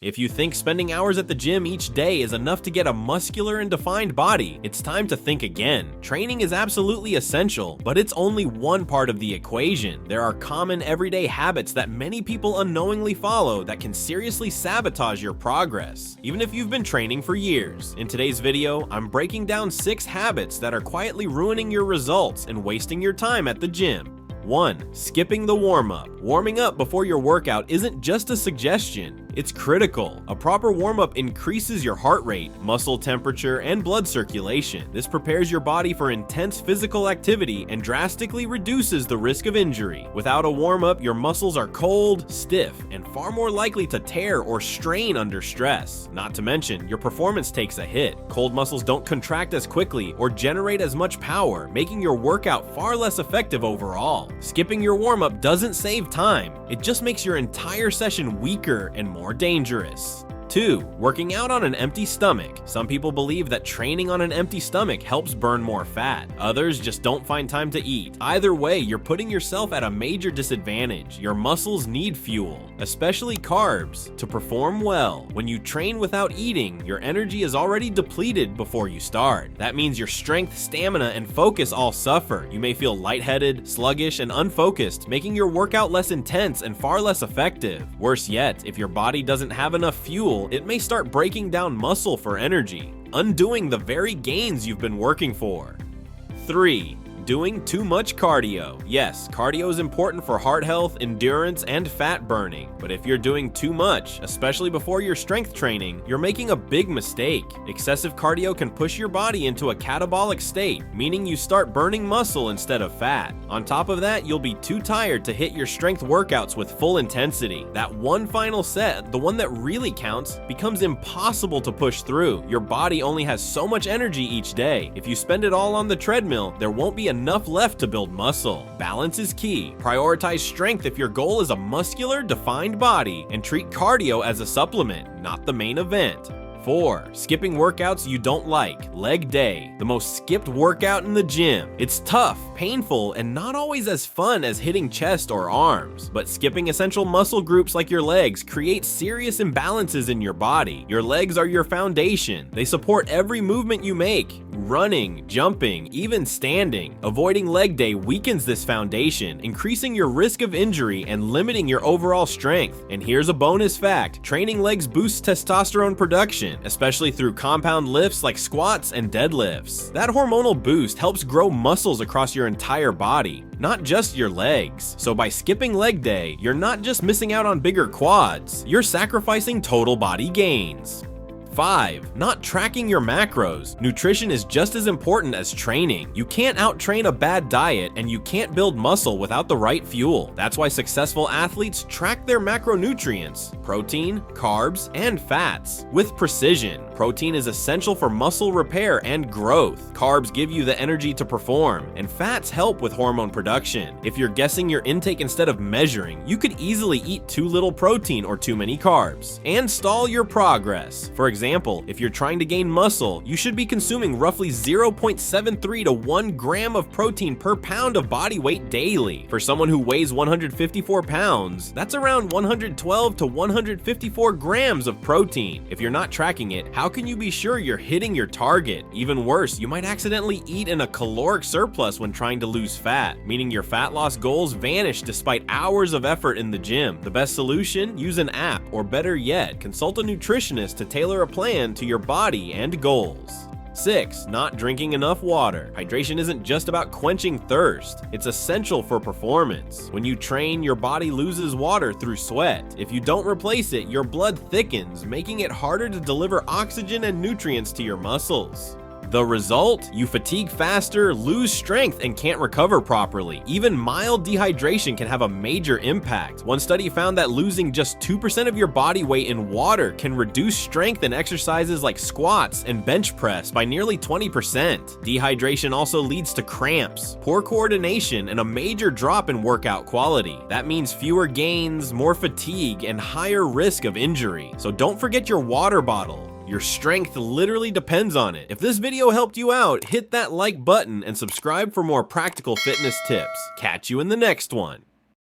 If you think spending hours at the gym each day is enough to get a muscular and defined body, it's time to think again. Training is absolutely essential, but it's only one part of the equation. There are common everyday habits that many people unknowingly follow that can seriously sabotage your progress, even if you've been training for years. In today's video, I'm breaking down 6 habits that are quietly ruining your results and wasting your time at the gym. 1. Skipping the warm-up. Warming up before your workout isn't just a suggestion, it's critical. A proper warm-up increases your heart rate, muscle temperature, and blood circulation. This prepares your body for intense physical activity and drastically reduces the risk of injury. Without a warm-up, your muscles are cold, stiff, and far more likely to tear or strain under stress. Not to mention, your performance takes a hit. Cold muscles don't contract as quickly or generate as much power, making your workout far less effective overall. Skipping your warm-up doesn't save time, it just makes your entire session weaker and more dangerous. 2. Working out on an empty stomach. Some people believe that training on an empty stomach helps burn more fat. Others just don't find time to eat. Either way, you're putting yourself at a major disadvantage. Your muscles need fuel, especially carbs, to perform well. When you train without eating, your energy is already depleted before you start. That means your strength, stamina, and focus all suffer. You may feel lightheaded, sluggish, and unfocused, making your workout less intense and far less effective. Worse yet, if your body doesn't have enough fuel, it may start breaking down muscle for energy, undoing the very gains you've been working for. 3. Doing too much cardio. Yes, cardio is important for heart health, endurance, and fat burning. But if you're doing too much, especially before your strength training, you're making a big mistake. Excessive cardio can push your body into a catabolic state, meaning you start burning muscle instead of fat. On top of that, you'll be too tired to hit your strength workouts with full intensity. That one final set, the one that really counts, becomes impossible to push through. Your body only has so much energy each day. If you spend it all on the treadmill, there won't be enough left to build muscle. Balance is key. Prioritize strength if your goal is a muscular, defined body, and treat cardio as a supplement, not the main event. 4. Skipping workouts you don't like. Leg day, the most skipped workout in the gym. It's tough, painful, and not always as fun as hitting chest or arms. But skipping essential muscle groups like your legs creates serious imbalances in your body. Your legs are your foundation. They support every movement you make. Running, jumping, even standing. Avoiding leg day weakens this foundation, increasing your risk of injury and limiting your overall strength. And here's a bonus fact: training legs boosts testosterone production, especially through compound lifts like squats and deadlifts. That hormonal boost helps grow muscles across your entire body, not just your legs. So by skipping leg day, you're not just missing out on bigger quads, you're sacrificing total body gains. 5. Not tracking your macros. Nutrition is just as important as training. You can't out-train a bad diet, and you can't build muscle without the right fuel. That's why successful athletes track their macronutrients, protein, carbs, and fats, with precision. Protein is essential for muscle repair and growth. Carbs give you the energy to perform, and fats help with hormone production. If you're guessing your intake instead of measuring, you could easily eat too little protein or too many carbs, and stall your progress. For example, if you're trying to gain muscle, you should be consuming roughly 0.73 to 1 gram of protein per pound of body weight daily. For someone who weighs 154 pounds, that's around 112 to 154 grams of protein. If you're not tracking it, how can you be sure you're hitting your target? Even worse, you might accidentally eat in a caloric surplus when trying to lose fat, meaning your fat loss goals vanish despite hours of effort in the gym. The best solution? Use an app, or better yet, consult a nutritionist to tailor a plan to your body and goals. 6. Not drinking enough water. Hydration isn't just about quenching thirst, it's essential for performance. When you train, your body loses water through sweat. If you don't replace it, your blood thickens, making it harder to deliver oxygen and nutrients to your muscles. The result? You fatigue faster, lose strength, and can't recover properly. Even mild dehydration can have a major impact. One study found that losing just 2% of your body weight in water can reduce strength in exercises like squats and bench press by nearly 20%. Dehydration also leads to cramps, poor coordination, and a major drop in workout quality. That means fewer gains, more fatigue, and higher risk of injury. So don't forget your water bottle. Your strength literally depends on it. If this video helped you out, hit that like button and subscribe for more practical fitness tips. Catch you in the next one.